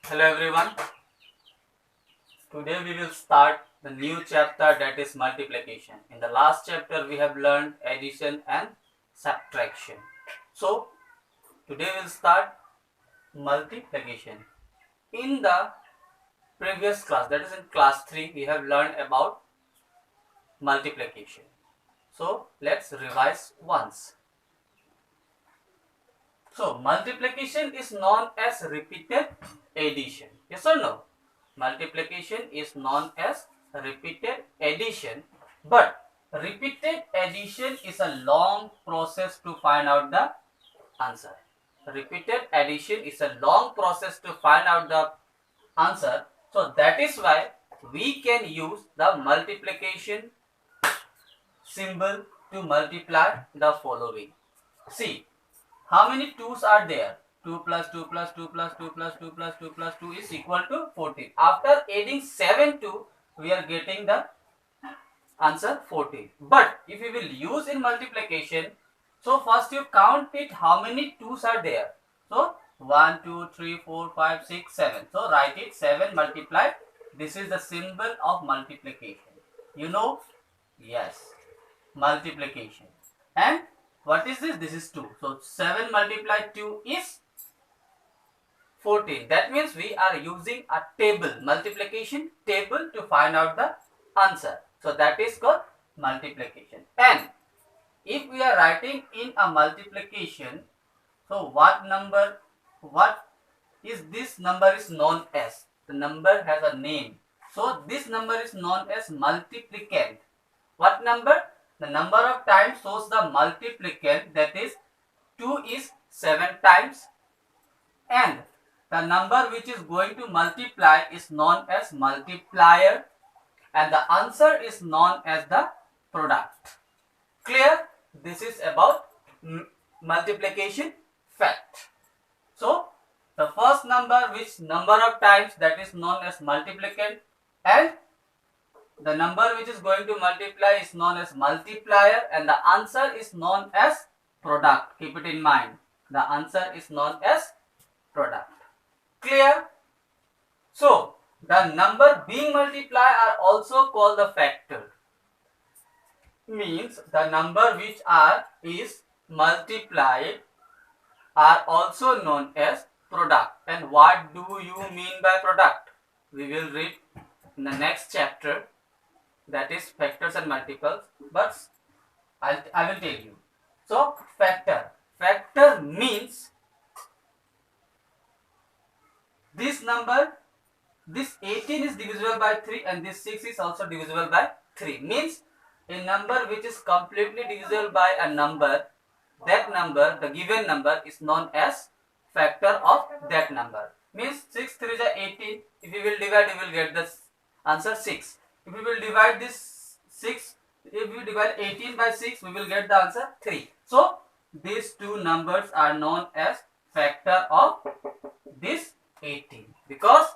Hello everyone. Today we will start the new chapter, that is multiplication. In the last chapter we have learned addition and subtraction. So today we will start multiplication. In the previous class, that is in class 3, we have learned about multiplication. So let's revise once. So multiplication is known as repeated addition. Yes or no? Multiplication is known as repeated addition, but repeated addition is a long process to find out the answer. Repeated addition is a long process to find out the answer. So that is why we can use the multiplication symbol to multiply the following. See, how many 2's are there? 2 plus 2 plus 2 plus 2 plus 2 plus 2 plus 2 is equal to 14. After adding 7 to, we are getting the answer 14. But if we will use in multiplication, so first you count it how many 2's are there. So 1, 2, 3, 4, 5, 6, 7. So write it 7 multiplied. This is the symbol of multiplication. You know? Yes. Multiplication. And what is this? This is 2. So 7 multiplied 2 is 14. That means we are using a table, multiplication table, to find out the answer. So that is called multiplication. And if we are writing in a multiplication, so what is this number is known as? The number has a name. So this number is known as multiplicand. What number? The number of times shows the multiplicand, that is 2 is 7 times, and the number which is going to multiply is known as multiplier, and the answer is known as the product. Clear? This is about multiplication fact. So the first number, which number of times, that is known as multiplicand, and the number which is going to multiply is known as multiplier, and the answer is known as product. Keep it in mind. The answer is known as product. Clear? So the number being multiplied are also called the factor. Means the number which is multiplied are also known as product. And what do you mean by product? We will read in the next chapter, that is factors and multiples, but I will tell you. So factor means this number, this 18 is divisible by 3 and this 6 is also divisible by 3. Means a number which is completely divisible by a number, that number, the given number, is known as factor of that number. Means 6 3 is 18. If you will divide, you will get the answer 6. If we will divide this 6, if we divide 18 by 6, we will get the answer 3. So these two numbers are known as factor of this 18, because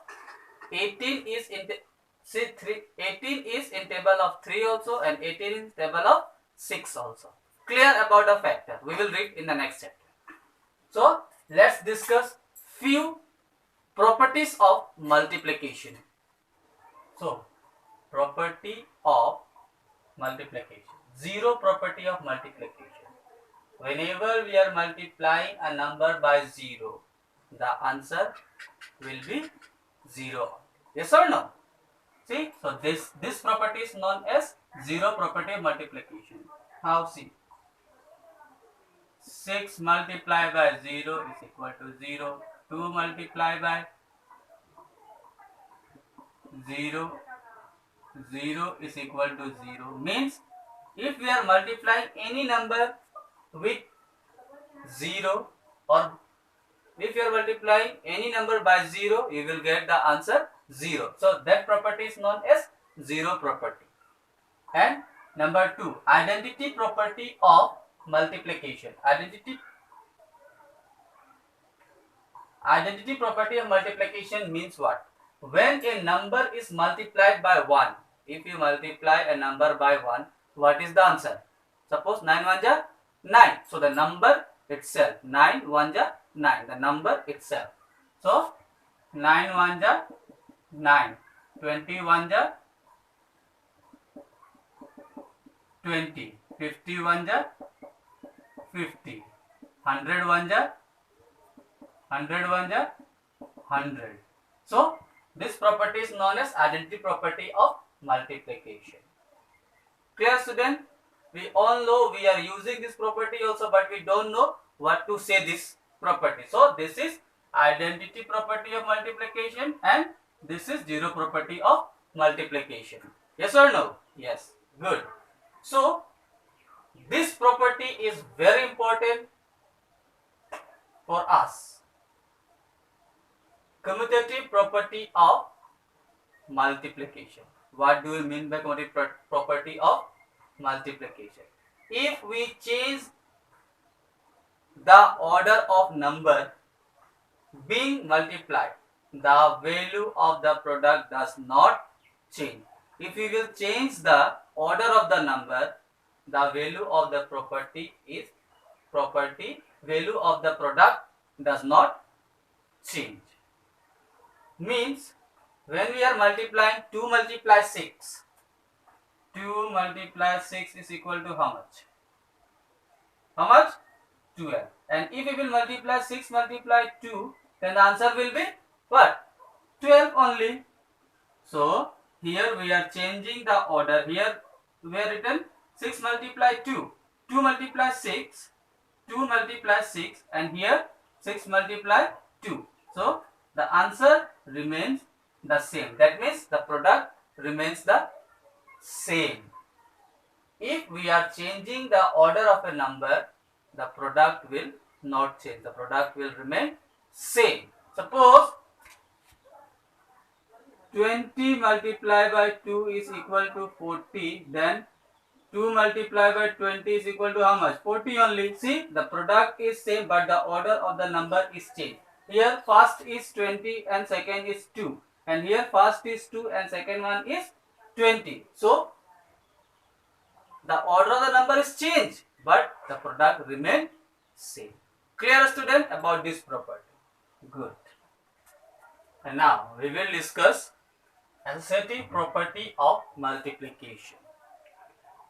18 is in 18 is in table of 3 also, and 18 is table of 6 also. Clear about the factor? We will read in the next chapter. So let's discuss few properties of multiplication. So property of multiplication. Zero property of multiplication. Whenever we are multiplying a number by 0, the answer will be 0. Yes or no? See, so this property is known as zero property of multiplication. How? See, 6 multiplied by 0 is equal to 0. 2 multiplied by 0, 0 is equal to 0. Means if we are multiplying any number with 0, or if you are multiplying any number by 0, you will get the answer 0. So that property is known as zero property. And number 2, identity property of multiplication. Identity property of multiplication means what? When a number is multiplied by 1, if you multiply a number by 1, what is the answer? Suppose 9 1 ja 9. So the number itself, 9 1 ja 9, the number itself. So 9 1 ja 9, 21 ja 20, 51 ja 50, 101 ja 101 ja 100. So this property is known as identity property of multiplication. Clear, student? We all know we are using this property also, but we don't know what to say this property. So this is identity property of multiplication and this is zero property of multiplication. Yes or no? Yes. Good. So this property is very important for us. Commutative property of multiplication. What do we mean by commutative property of multiplication? If we change the order of number being multiplied, the value of the product does not change. If we will change the order of the number, the value of the value of the product does not change. Means when we are multiplying 2 multiply 6, 2 multiply 6 is equal to how much? How much? 12. And if we will multiply 6 multiply 2, then the answer will be what? 12 only. So here we are changing the order. Here we are written 6 multiply 2, 2 multiply 6, 2 multiply 6, and here 6 multiply 2. So the answer remains the same. That means the product remains the same. If we are changing the order of a number, the product will not change. The product will remain same. Suppose 20 multiplied by 2 is equal to 40, then 2 multiplied by 20 is equal to how much? 40 only. See, the product is same, but the order of the number is changed. Here first is 20 and second is 2, and here first is 2 and second one is 20. So the order of the number is changed, but the product remains same. Clear, student, about this property? Good. And now we will discuss associative property of multiplication.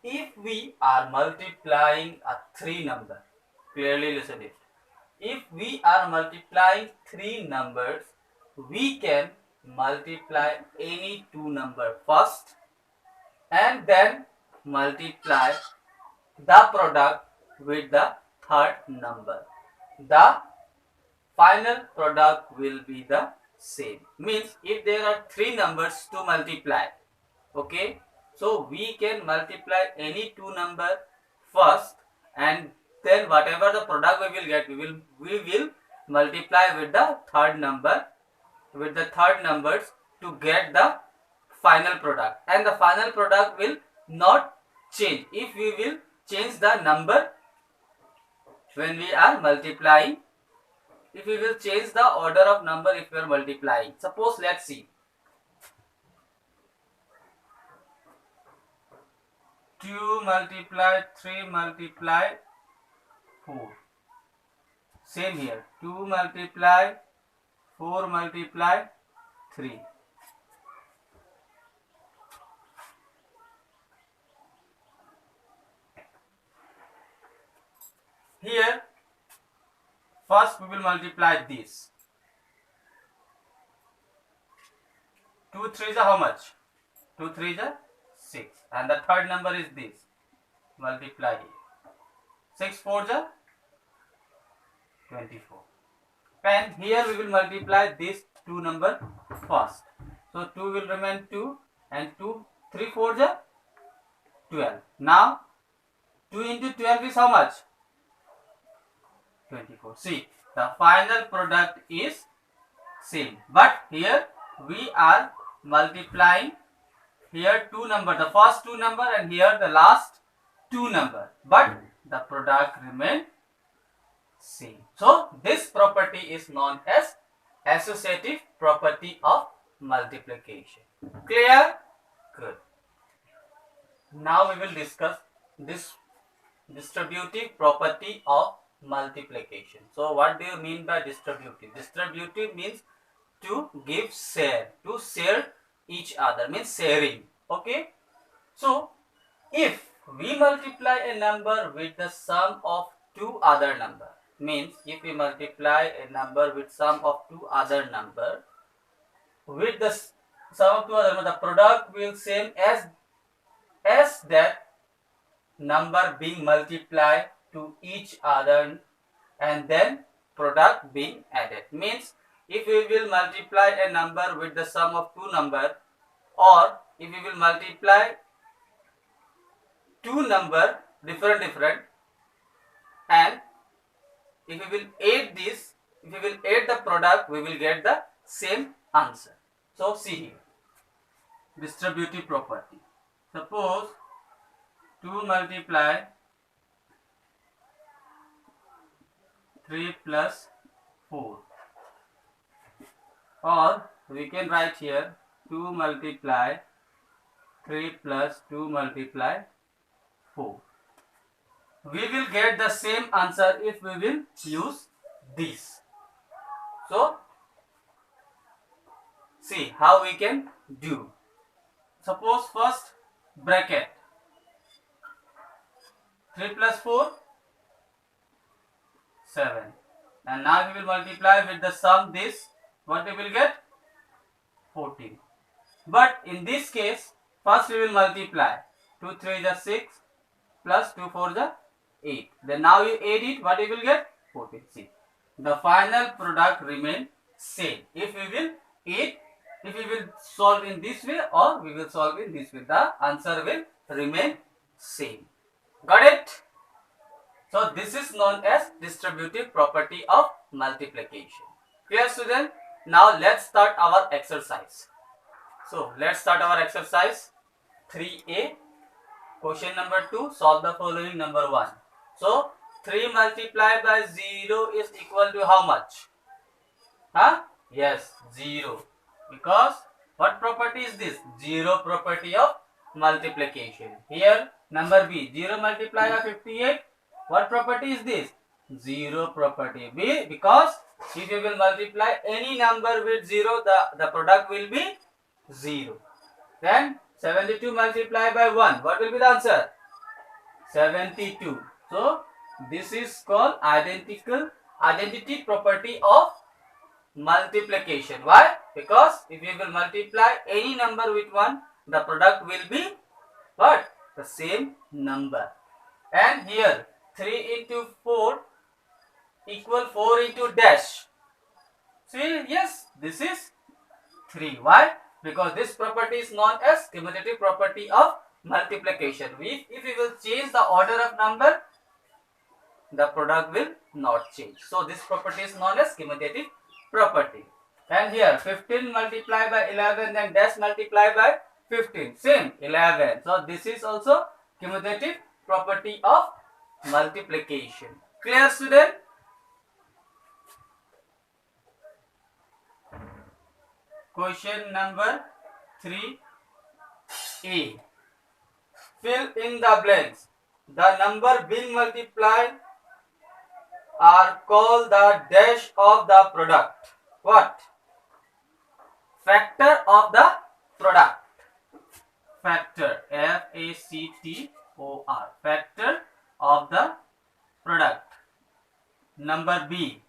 If we are multiplying a 3 number, clearly listen it. If we are multiplying 3 numbers, we can multiply any 2 number first and then multiply the product with the third number. The final product will be the same. Means if there are 3 numbers to multiply, okay, so we can multiply any 2 number first, and then whatever the product we will get, we will multiply with the third number, with the third numbers to get the final product, and the final product will not change if we will change the number when we are multiplying. If we will change the order of number if we are multiplying. Suppose let's see. 2 multiply 3 multiply 4. Same here. 2 multiply 4 multiply 3. Here first we will multiply this. 2 3s are how much? 2 3s are 6, and the third number is this. Multiply it. 6 4s are 24. And here we will multiply this 2 number first. So 2 will remain 2, and 2 3 4s are 12. Now 2 into 12 is how much? 24. See, the final product is same, but here we are multiplying here 2 number, the first 2 number, and here the last 2 number, but the product remain same. So this property is known as associative property of multiplication. Clear? Good. Now we will discuss this distributive property of multiplication. So what do you mean by distributive? Distributive means to give share, to share each other, means sharing. Okay, so if we multiply a number with the sum of two other number, means if we multiply a number with sum of two other number, with the sum of two other, the product will same as that number being multiplied to each other and then product being added. Means if we will multiply a number with the sum of two number, or if we will multiply two number different, and if we will add this, if we will add the product, we will get the same answer. So see here, distributive property. Suppose 2 multiply 3 plus 4, or we can write here 2 multiply 3 plus 2 multiply 4. We will get the same answer if we will use this. So see how we can do. Suppose first bracket 3 plus 4, 7, and now we will multiply with the sum this, what we will get? 14. But in this case, first we will multiply 2 3 is 6 plus 2 4 is 8. Then now you add it, what you will get? 14. See, the final product remain same. If we will add, if we will solve in this way or we will solve in this way, the answer will remain same. Got it? So this is known as distributive property of multiplication. Clear, student? Now let's start our exercise. So let's start our exercise 3A. Question number 2, solve the following. Number 1. So 3 multiplied by 0 is equal to how much? Huh? Yes, 0. Because what property is this? 0 property of multiplication. Here number B, 0 multiplied by 58. What property is this? 0 property. B, because if you will multiply any number with 0, the product will be 0. Then 72 multiplied by 1. What will be the answer? 72. So this is called identity property of multiplication. Why? Because if you will multiply any number with 1, the product will be what? The same number. And here 3 into 4 equal 4 into dash. See, yes, this is 3. Why? Because this property is known as commutative property of multiplication. If we will change the order of number, the product will not change. So this property is known as commutative property. And here 15 multiplied by 11, then dash multiplied by 15. Same, 11. So this is also commutative property of multiplication. Clear, student? Question number 3A. Fill in the blanks. The number being multiplied are called the dash of the product. What? Factor of the product. Factor. F-A-C-T-O-R. Factor of the product. Number B.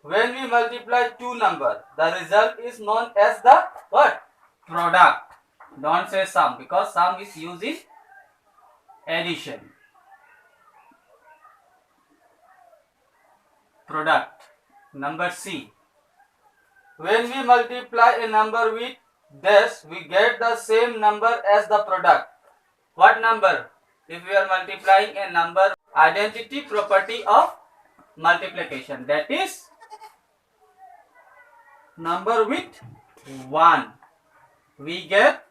When we multiply two numbers, the result is known as the what? Product. Don't say sum, because sum is used in addition. Product. Number C. When we multiply a number with dash, we get the same number as the product. What number? If we are multiplying a number, identity property of multiplication, that is number with 1, we get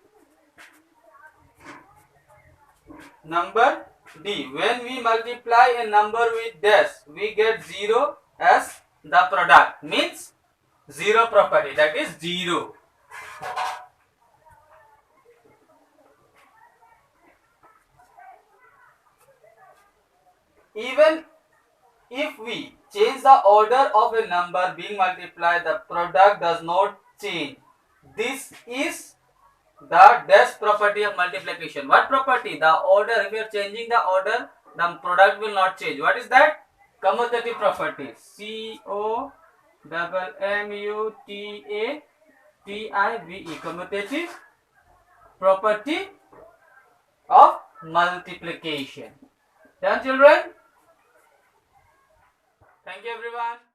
number D. When we multiply a number with dash, we get 0 as the product, means 0 property, that is 0. Even if we change the order of a number being multiplied, the product does not change. This is the dash property of multiplication. What property? The order. If you are changing the order, the product will not change. What is that? Commutative property. C-O-M-M-U-T-A-T-I-V-E. Commutative property of multiplication. Done, children? Thank you, everyone.